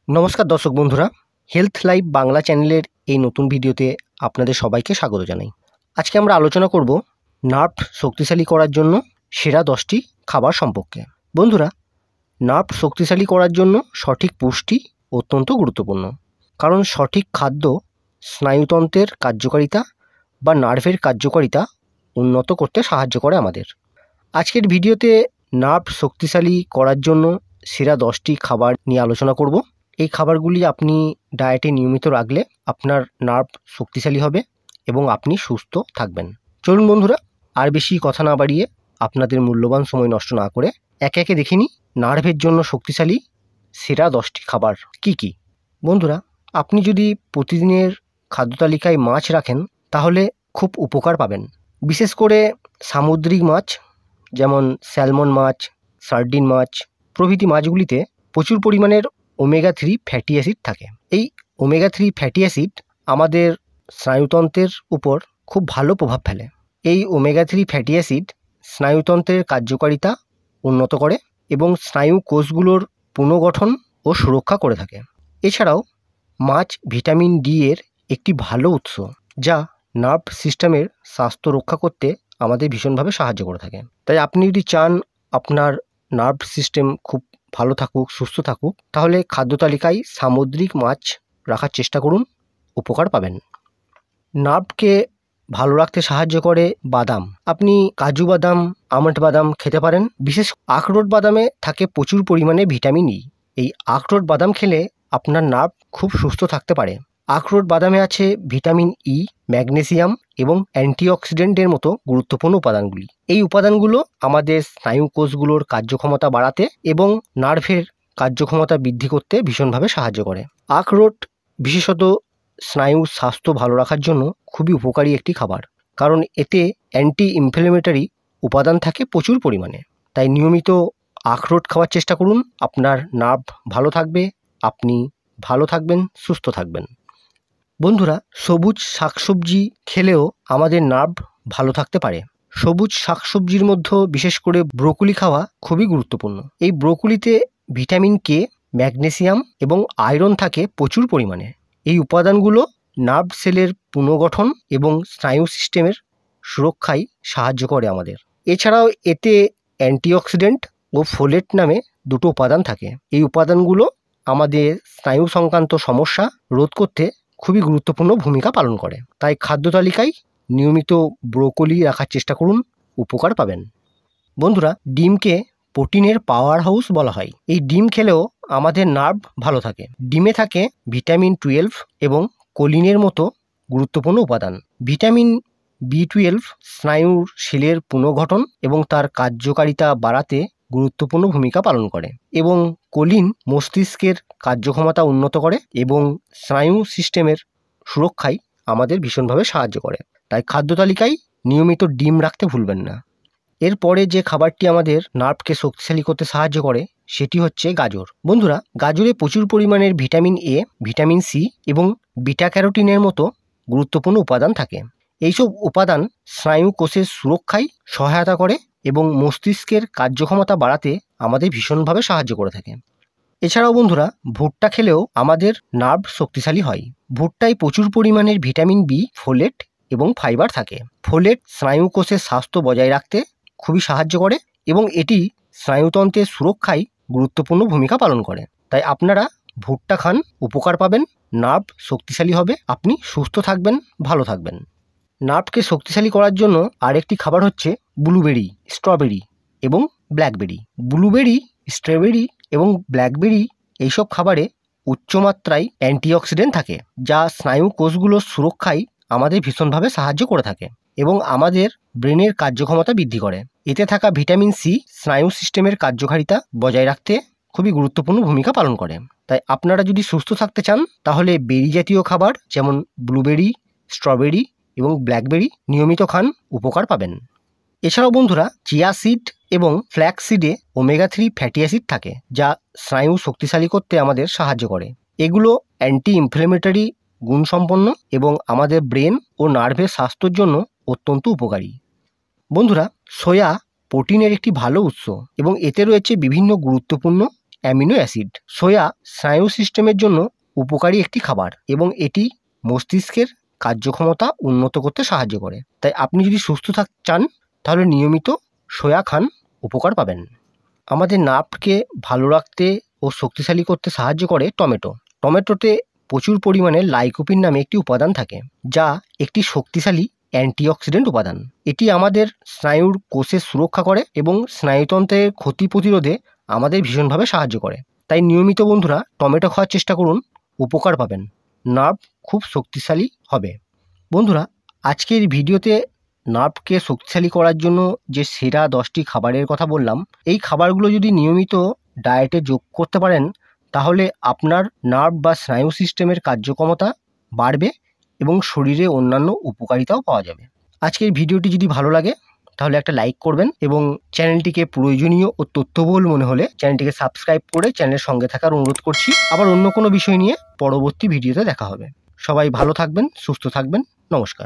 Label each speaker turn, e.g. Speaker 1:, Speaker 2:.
Speaker 1: নমস্কার দর্শক বন্ধুরা, হেলথ লাইভ বাংলা চ্যানেলের এই নতুন ভিডিওতে আপনাদের সবাইকে স্বাগত জানাই। আজকে আমরা আলোচনা করব নার্ভ শক্তিশালী করার জন্য সেরা 10টি খাবার সম্পর্কে। বন্ধুরা, নার্ভ শক্তিশালী করার জন্য সঠিক পুষ্টি অত্যন্ত গুরুত্বপূর্ণ, কারণ সঠিক খাদ্য স্নায়ুতন্ত্রের কার্যকারিতা বা নার্ভের কার্যকারিতা উন্নত করতে সাহায্য করে আমাদের। আজকের ভিডিওতে নার্ভ শক্তিশালী করার জন্য সেরা 10টি খাবার নিয়ে আলোচনা করব। এই খাবারগুলি আপনি ডায়েটে নিয়মিত রাখলে আপনার নার্ভ শক্তিশালী হবে এবং আপনি সুস্থ থাকবেন। চলুন বন্ধুরা, আর বেশি কথা না বাড়িয়ে আপনাদের মূল্যবান সময় নষ্ট না করে একে একে দেখে নিই নার্ভের জন্য শক্তিশালী সেরা 10টি খাবার কি কি। বন্ধুরা, আপনি যদি প্রতিদিনের খাদ্য তালিকায় মাছ রাখেন তাহলে খুব উপকার পাবেন। বিশেষ করে সামুদ্রিক মাছ যেমন স্যালমন মাছ, সার্ডিন মাছ প্রভৃতি মাছগুলিতে প্রচুর পরিমাণের ওমেগা 3 ফ্যাটি অ্যাসিড থাকে। এই ওমেগা 3 ফ্যাটি অ্যাসিড আমাদের স্নায়ুতন্ত্রের উপর খুব ভালো প্রভাব ফেলে। এই ওমেগা 3 ফ্যাটি অ্যাসিড স্নায়ুতন্ত্রের কার্যকারিতা উন্নত করে এবং স্নায়ু কোষগুলোর পুনর্গঠন ও সুরক্ষা করে থাকে। এছাড়াও মাছ ভিটামিন ডি এর একটি ভালো উৎস, যা নার্ভ সিস্টেমের স্বাস্থ্য রক্ষা করতে আমাদের ভীষণভাবে সাহায্য করে থাকে। তাই আপনি যদি চান আপনার নার্ভ সিস্টেম খুব ভালো থাকুক, সুস্থ থাকুক, তাহলে খাদ্য তালিকায় সামুদ্রিক মাছ রাখার চেষ্টা করুন, উপকার পাবেন। নার্ভকে ভালো রাখতে সাহায্য করে বাদাম। আপনি কাজু বাদাম, আমন্ড বাদাম খেতে পারেন। বিশেষ আখরোট বাদামে থাকে প্রচুর পরিমাণে ভিটামিন ই। এই আখরোট বাদাম খেলে আপনার নার্ভ খুব সুস্থ থাকতে পারে। আখরোট বাদামে আছে ভিটামিন ই, ম্যাগনেসিয়াম এবং অ্যান্টিঅক্সিডেন্টের মতো গুরুত্বপূর্ণ উপাদানগুলি। এই উপাদানগুলো আমাদের স্নায়ু কোষগুলোর কার্যক্ষমতা বাড়াতে এবং নার্ভের কার্যক্ষমতা বৃদ্ধি করতে ভীষণভাবে সাহায্য করে। আখরোট বিশেষত স্নায়ুর স্বাস্থ্য ভালো রাখার জন্য খুবই উপকারী একটি খাবার, কারণ এতে অ্যান্টি ইনফ্ল্যামেটরি উপাদান থাকে প্রচুর পরিমাণে। তাই নিয়মিত আখরোট খাওয়ার চেষ্টা করুন, আপনার নার্ভ ভালো থাকবে, আপনি ভালো থাকবেন, সুস্থ থাকবেন। বন্ধুরা, সবুজ শাকসবজি খেলেও আমাদের নার্ভ ভালো থাকতে পারে। সবুজ শাকসবজির মধ্যে বিশেষ করে ব্রোকলি খাওয়া খুবই গুরুত্বপূর্ণ। এই ব্রোকলিতে ভিটামিন কে, ম্যাগনেসিয়াম এবং আয়রন থাকে প্রচুর পরিমাণে। এই উপাদানগুলো নার্ভ সেলের পুনর্গঠন এবং স্নায়ু সিস্টেমের সুরক্ষায় সাহায্য করে আমাদের। এছাড়াও এতে অ্যান্টিঅক্সিডেন্ট ও ফোলেট নামে দুটো উপাদান থাকে। এই উপাদানগুলো আমাদের স্নায়ু সংক্রান্ত সমস্যা রোধ করতে খুবই গুরুত্বপূর্ণ ভূমিকা পালন করে। তাই খাদ্য তালিকায় নিয়মিত ব্রোকলি রাখার চেষ্টা করুন, উপকার পাবেন। বন্ধুরা, ডিমকে প্রোটিনের পাওয়ার হাউস বলা হয়। এই ডিম খেলেও আমাদের নার্ভ ভালো থাকে। ডিমে থাকে ভিটামিন 12 এবং কোলিনের মতো গুরুত্বপূর্ণ উপাদান। ভিটামিন B12 স্নায়ুর সেলের পুনর্গঠন এবং তার কার্যকারিতা বাড়াতে গুরুত্বপূর্ণ ভূমিকা পালন করে এবং কোলিন মস্তিষ্কের কার্যক্ষমতা উন্নত করে এবং স্নায়ু সিস্টেমের সুরক্ষায় আমাদের ভীষণভাবে সাহায্য করে। তাই খাদ্য তালিকায় নিয়মিত ডিম রাখতে ভুলবেন না। এরপরে যে খাবারটি আমাদের নার্ভকে শক্তিশালী করতে সাহায্য করে সেটি হচ্ছে গাজর। বন্ধুরা, গাজরে প্রচুর পরিমাণের ভিটামিন এ, ভিটামিন সি এবং বিটা ক্যারোটিনের মতো গুরুত্বপূর্ণ উপাদান থাকে। এইসব উপাদান স্নায়ু কোষের সুরক্ষায় সহায়তা করে এবং মস্তিষ্কের কার্যক্ষমতা বাড়াতে আমাদের ভীষণভাবে সাহায্য করে থাকে। এছাড়াও বন্ধুরা, ভুট্টা খেলেও আমাদের নার্ভ শক্তিশালী হয়। ভুট্টায় প্রচুর পরিমাণের ভিটামিন বি, ফোলেট এবং ফাইবার থাকে। ফোলেট স্নায়ু কোষের স্বাস্থ্য বজায় রাখতে খুবই সাহায্য করে এবং এটি স্নায়ুতন্ত্রের সুরক্ষায় গুরুত্বপূর্ণ ভূমিকা পালন করে। তাই আপনারা ভুট্টা খান, উপকার পাবেন, নার্ভ শক্তিশালী হবে, আপনি সুস্থ থাকবেন, ভালো থাকবেন। নার্ভকে শক্তিশালী করার জন্য আরেকটি খাবার হচ্ছে ব্লুবেরি, স্ট্রবেরি এবং ব্ল্যাকবেরি। ব্লুবেরি, স্ট্রবেরি এবং ব্ল্যাকবেরি এইসব খাবারে উচ্চমাত্রায় অ্যান্টিঅক্সিডেন্ট থাকে, যা স্নায়ু কোষগুলোর সুরক্ষায় আমাদের ভীষণভাবে সাহায্য করে থাকে এবং আমাদের ব্রেনের কার্যক্ষমতা বৃদ্ধি করে। এতে থাকা ভিটামিন সি স্নায়ু সিস্টেমের কার্যকারিতা বজায় রাখতে খুবই গুরুত্বপূর্ণ ভূমিকা পালন করে। তাই আপনারা যদি সুস্থ থাকতে চান তাহলে বেরি জাতীয় খাবার যেমন ব্লুবেরি, স্ট্রবেরি এবং ব্ল্যাকবেরি নিয়মিত খান, উপকার পাবেন। এছাড়াও বন্ধুরা, চিয়া সিড এবং ফ্ল্যাক্স সিডে ওমেগা 3 ফ্যাটি অ্যাসিড থাকে, যা স্নায়ু শক্তিশালী করতে আমাদের সাহায্য করে। এগুলো অ্যান্টি ইনফ্ল্যামেটরি গুণসম্পন্ন এবং আমাদের ব্রেন ও নার্ভের স্বাস্থ্যের জন্য অত্যন্ত উপকারী। বন্ধুরা, সোয়া প্রোটিনের একটি ভালো উৎস এবং এতে রয়েছে বিভিন্ন গুরুত্বপূর্ণ অ্যামিনো অ্যাসিড। সোয়া স্নায়ু সিস্টেমের জন্য উপকারী একটি খাবার এবং এটি মস্তিষ্কের কার্যক্ষমতা উন্নত করতে সাহায্য করে। তাই আপনি যদি সুস্থ চান তাহলে নিয়মিত সোয়া খান, উপকার পাবেন। আমাদের নার্ভকে ভালো রাখতে ও শক্তিশালী করতে সাহায্য করে টমেটো। টমেটোতে প্রচুর পরিমাণে লাইকোপিন নামে একটি উপাদান থাকে, যা একটি শক্তিশালী অ্যান্টিঅক্সিডেন্ট উপাদান। এটি আমাদের স্নায়ুর কোষের সুরক্ষা করে এবং স্নায়ুতন্ত্রের ক্ষতি প্রতিরোধে আমাদের ভীষণভাবে সাহায্য করে। তাই নিয়মিত বন্ধুরা টমেটো খাওয়ার চেষ্টা করুন, উপকার পাবেন, নার্ভ খুব শক্তিশালী হবে। বন্ধুরা, আজকের ভিডিওতে নার্ভকে শক্তিশালী করার জন্য যে সেরা 10টি খাবারের কথা বললাম, এই খাবারগুলো যদি নিয়মিত ডায়েটে যোগ করতে পারেন তাহলে আপনার নার্ভ বা স্নায়ু সিস্টেমের কার্যক্ষমতা বাড়বে এবং শরীরে অন্যান্য উপকারিতাও পাওয়া যাবে। আজকের ভিডিওটি যদি ভালো লাগে তাহলে একটা লাইক করবেন এবং চ্যানেলটিকে প্রয়োজনীয় ও তথ্যবহুল মনে হলে চ্যানেলটিকে সাবস্ক্রাইব করে চ্যানেলের সঙ্গে থাকার অনুরোধ করছি। আবার অন্য কোনো বিষয় নিয়ে পরবর্তী ভিডিওতে দেখা হবে। সবাই ভালো থাকবেন, সুস্থ থাকবেন। নমস্কার।